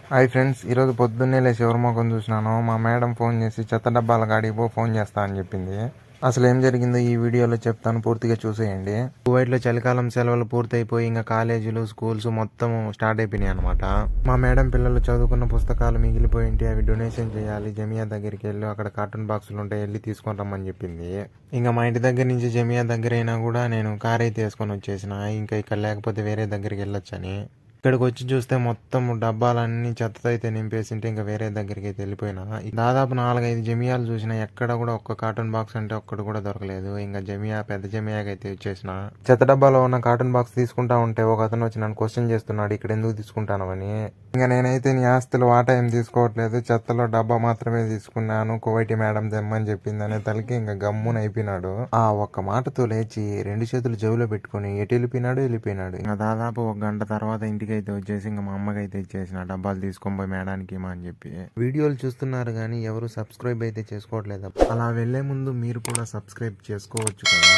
Hi friends, ఈరోజు పొద్దున్నే లేచి ఎవరి మొఖం చూసినాను. మా మేడం ఫోన్ చేసి చెత్త డబ్బాల కాడికి పో, ఫోన్ చేస్తా అని చెప్పింది. అసలు ఏం జరిగిందో ఈ వీడియోలో చెప్తాను, పూర్తిగా చూసేయండి. కువైట్లో చలికాలం సెలవులు పూర్తయిపోయి ఇంకా కాలేజీలు, స్కూల్స్ మొత్తం స్టార్ట్ అయిపోయినాయి అనమాట. మా మేడం పిల్లలు చదువుకున్న పుస్తకాలు మిగిలిపోయింటే అవి డొనేషన్ చేయాలి, జమియా దగ్గరికి వెళ్ళి అక్కడ కార్టూన్ బాక్సులు ఉంటాయి, వెళ్ళి తీసుకొని రమ్మని చెప్పింది. ఇంకా మా ఇంటి దగ్గర నుంచి జమియా దగ్గర అయినా కూడా నేను కార్ అయితే వేసుకొని వచ్చేసిన, ఇంకా ఇక్కడ లేకపోతే వేరే దగ్గరికి వెళ్ళొచ్చని. ఇక్కడికి వచ్చి చూస్తే మొత్తం డబ్బాలన్నీ చెత్తతో అయితే నింపేసింటే ఇంకా వేరే దగ్గరికి అయితే వెళ్ళిపోయినా. దాదాపు 4-5 జమియాలు చూసినా ఎక్కడ కూడా ఒక్క కార్టూన్ బాక్స్ అంటే ఒక్కటి కూడా దొరకలేదు. ఇంకా జమియా పెద్ద జమియాకి అయితే వచ్చేసిన. చెత్త డబ్బాలో ఉన్న కార్టూన్ బాక్స్ తీసుకుంటా ఉంటే ఒక అతను వచ్చి నన్ను క్వశ్చన్ చేస్తున్నాడు, ఇక్కడ ఎందుకు తీసుకుంటానని. ఇంకా నేనైతే నీ ఆస్తులు వాటా ఏం తీసుకోవట్లేదు, చెత్తలో డబ్బా మాత్రమే తీసుకున్నాను, కువైటి మేడం తెమ్మని చెప్పిందనే తలకి ఇంకా గమ్మున అయిపోయినాడు. ఆ ఒక్క మాటతో లేచి 2 చేతులు జేబులో పెట్టుకుని ఎటు వెళ్ళిపోయినాడు. ఇంకా దాదాపు 1 గంట తర్వాత ఇంటికి అయితే వచ్చేసి ఇంకా మా అమ్మకి అయితే ఇచ్చేసిన, డబ్బాలు తీసుకొని పోయి మేడానికి అని చెప్పి. వీడియోలు చూస్తున్నారు కానీ ఎవరు సబ్స్క్రైబ్ అయితే చేసుకోవట్లేదు. అలా వెళ్లే ముందు మీరు కూడా సబ్స్క్రైబ్ చేసుకోవచ్చు కదా.